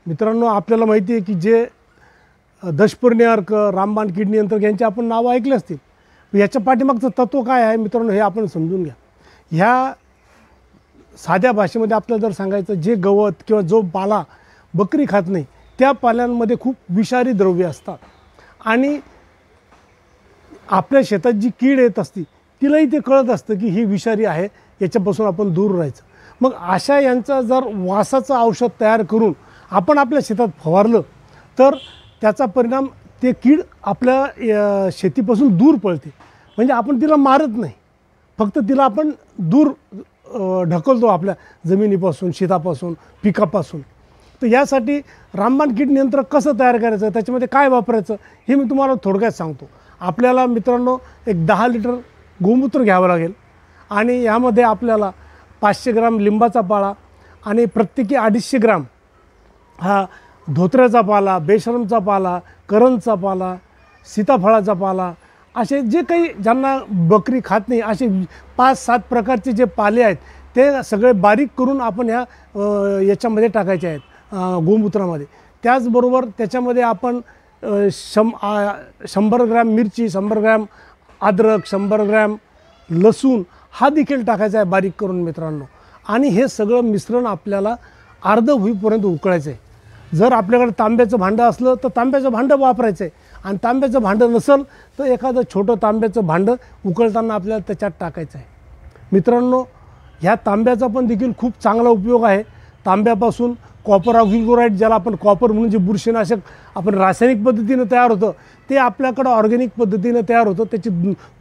मित्रांनो, आपल्याला माहिती आहे की जे दशपर्णी अर्क, रामबाण कीड नियंत्रक यांची आपण नावं ऐकली असतील। याच्या पाठीमागचं तत्व काय आहे मित्रांनो, हे आपण समजून घ्या। ह्या साध्या भाषेमध्ये आपल्याला जर सांगायचं, जे गवत किंवा जो पाला बकरी खात नाही त्या पाल्यांमध्ये खूप विषारी द्रव्य असतात आणि आपल्या शेतात जी कीड येत असते तिलाही ते कळत असतं की ही विषारी आहे, याच्यापासून आपण दूर राहायचं। मग अशा यांचा जर वासाचं औषध तयार करून आपण आपल्या शेतात फवारलं तर त्याचा परिणाम ते कीड आपल्या शेतीपासून दूर पळते। म्हणजे आपण तिला मारत नाही, फक्त तिला आपण दूर ढकलतो आपल्या जमिनीपासून, शेतापासून, पिकापासून। तर यासाठी रामबाण कीड नियंत्रक कसं तयार करायचं, त्याच्यामध्ये काय वापरायचं हे मी तुम्हाला थोडक्यात सांगतो। आपल्याला मित्रांनो एक 10 लिटर गोमूत्र घ्यावं लागेल आणि यामध्ये आपल्याला 500 ग्राम लिंबाचा पाला आणि प्रत्येकी 250 ग्राम हा धोत्र्याचा पाला, बेशरमचा पाला, करंजचा पाला, सीताफळाचा पाला, असे जे काही ज्यांना बकरी खात नाही असे 5-7 प्रकारचे जे पाले आहेत ते सगळे बारीक करून आपण याच्यामध्ये टाकायचे आहेत गोमूत्रामध्ये। त्याचबरोबर त्याच्यामध्ये आपण 100 ग्रॅम मिरची, 100 ग्रॅम अद्रक, 100 ग्रॅम लसूण हा देखील टाकायचा आहे बारीक करून मित्रांनो। आणि हे सगळं मिश्रण आपल्याला अर्ध होईपर्यंत उकळायचं आहे। जर आपल्याकडे तांब्याचं भांडं असलं तर तांब्याचं भांडं वापरायचं आहे, आणि तांब्याचं भांडं नसेल तर एखादं छोटं तांब्याचं भांडं उकळताना आपल्याला त्याच्यात टाकायचं आहे। मित्रांनो, ह्या तांब्याचा पण देखील खूप चांगला उपयोग आहे। तांब्यापासून कॉपर ऑक्झिक्लोराइड, ज्याला आपण कॉपर म्हणून जे बुरशीनाशक आपण रासायनिक पद्धतीनं तयार होतं ते आपल्याकडं ऑर्गॅनिक पद्धतीनं तयार होतं, त्याचे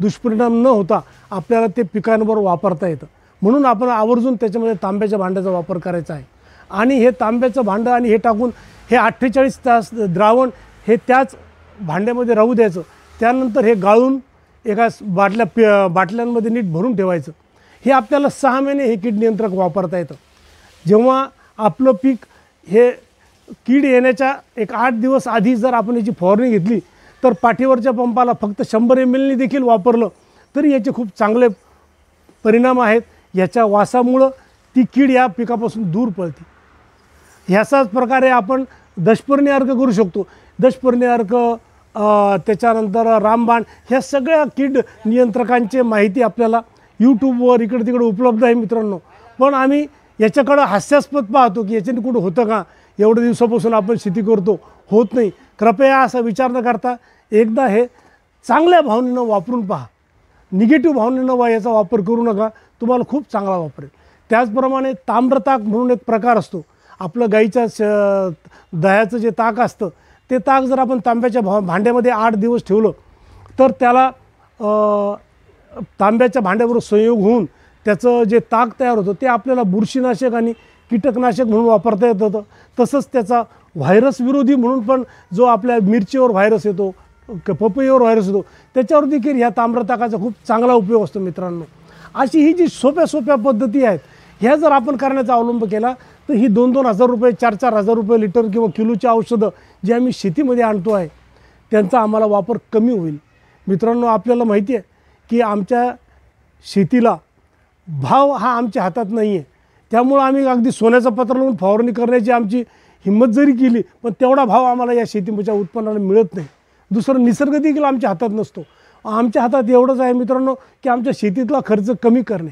दुष्परिणाम न होता आपल्याला ते पिकांवर वापरता येतं। म्हणून आपण आवर्जून त्याच्यामध्ये तांब्याच्या भांड्याचा वापर करायचा आहे। आणि हे तांब्याचं भांडं आणि हे टाकून हे 48 तास द्रावण हे त्याच भांड्यामध्ये राहू द्यायचं। त्यानंतर हे गाळून एका बाटल्यांमध्ये नीट भरून ठेवायचं। हे आपल्याला 6 महिने हे कीड नियंत्रक वापरता येतं। जेव्हा आपलं पीक हे कीड येण्याच्या एक 8 दिवस आधी जर आपण याची फवारणी घेतली तर पाठीवरच्या पंपाला फक्त 100 ml देखील वापरलं तरी याचे खूप चांगले परिणाम आहेत। याच्या वासामुळं ती कीड या पिकापासून दूर पळते। ह्याचाच प्रकारे आपण दशपर्णी अर्क करू शकतो। दशपर्णी अर्क, त्याच्यानंतर रामबाण, ह्या सगळ्या कीड नियंत्रकांची माहिती आपल्याला यूट्यूबवर इकडे तिकडे उपलब्ध आहे मित्रांनो। पण आम्ही याच्याकडं हास्यास्पद पाहतो की याच्याने कुठं होतं का, एवढ्या दिवसापासून आपण शेती करतो, होत नाही। कृपया असा विचार न करता एकदा हे चांगल्या भावनेनं वापरून पहा, निगेटिव्ह भावनेनं याचा वापर करू नका, तुम्हाला खूप चांगला वापरेल। त्याचप्रमाणे ताम्रताक म्हणून एक प्रकार असतो। आपलं गाईच्या दह्याचं जे ताक असतं ते ताक जर आपण तांब्याच्या भांड्यामध्ये 8 दिवस ठेवलं तर त्याला तांब्याच्या भांड्याबरोबर संयोग होऊन त्याचं जे ताक तयार होतं ते आपल्याला बुरशीनाशक आणि कीटकनाशक म्हणून वापरता येतं। तसंच त्याचा व्हायरस विरोधी म्हणून पण, जो आपल्या मिरचीवर व्हायरस येतो, पपईवर व्हायरस येतो, त्याच्यावर देखील ह्या ताम्रताकाचा खूप चांगला उपयोग असतो मित्रांनो। अशी ही जी सोप्या पद्धती आहेत ह्या जर आपण करण्याचा अवलंब केला तर ही 2-2 हजार रुपये, 4-4 हजार रुपये लिटर किंवा किलोची औषधं जे आम्ही शेतीमध्ये आणतो आहे त्यांचा आम्हाला वापर कमी होईल। मित्रांनो, आपल्याला माहिती आहे की आमच्या शेतीला भाव हा आमच्या हातात नाही आहे, त्यामुळं आम्ही अगदी सोन्याचं पत्र लावून फवारणी करण्याची आमची हिंमत जरी केली पण तेवढा भाव आम्हाला या शेतीच्या उत्पन्नाला मिळत नाही। दुसरं, निसर्ग देखील आमच्या हातात नसतो। आमच्या हातात एवढंच आहे मित्रांनो की आमच्या शेतीतला खर्च कमी करणे।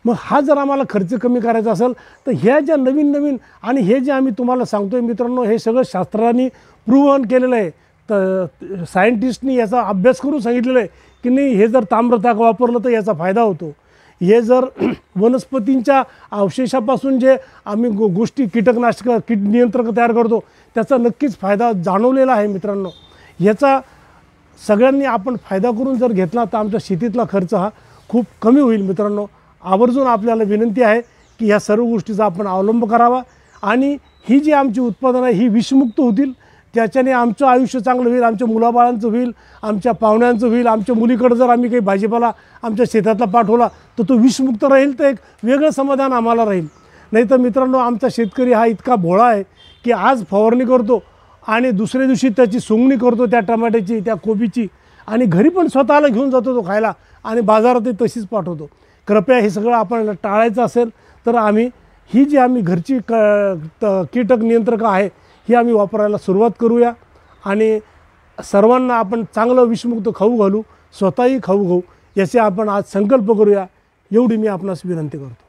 मग हा जर आम्हाला खर्च कमी करायचा असेल तर ह्या ज्या नवीन आणि हे जे आम्ही तुम्हाला सांगतोय मित्रांनो, हे सगळं शास्त्राने प्रूव्हन केलेलं आहे। तर सायंटिस्टनी याचा अभ्यास करून सांगितलेलं आहे की नाही, हे जर ताम्रताक वापरलं तर याचा फायदा होतो। हे जर वनस्पतींच्या अवशेषापासून जे आम्ही गोष्टी कीटकनाशक, कीड नियंत्रक तयार करतो त्याचा नक्कीच फायदा जाणवलेला आहे मित्रांनो। याचा सगळ्यांनी आपण फायदा करून जर घेतला तर आमच्या शेतीतला खर्च हा खूप कमी होईल मित्रांनो। आवर्जून आपल्याला विनंती आहे की ह्या सर्व गोष्टीचा आपण अवलंब करावा आणि ही जी आमची उत्पादनं ही विषमुक्त होतील, त्याच्याने आमचं आयुष्य चांगलं होईल, आमच्या मुलाबाळांचं होईल, आमच्या पाहुण्यांचं होईल। आमच्या मुलीकडं जर आम्ही काही भाजीपाला आमच्या शेतातला पाठवला तर तो विषमुक्त राहील, तर एक वेगळं समाधान आम्हाला राहील। नाही तर मित्रांनो, आमचा शेतकरी हा इतका भोळा आहे की आज फवारणी करतो आणि दुसऱ्या दिवशी त्याची सोंगणी करतो त्या टमाट्याची, त्या कोबीची, आणि घरी पण स्वतःला घेऊन जातो तो खायला आणि बाजारातही तशीच पाठवतो। कृपया हे सगळं आपल्याला टाळायचं असेल तर आम्ही ही जी आम्ही घरची कीटक नियंत्रकं आहे ही आम्ही वापरायला सुरुवात करूया आणि सर्वांना आपण चांगलं विषमुक्त खाऊ घालू, स्वतःही खाऊ घालू, याचे आपण आज संकल्प करूया, एवढी मी आपणास विनंती करतो.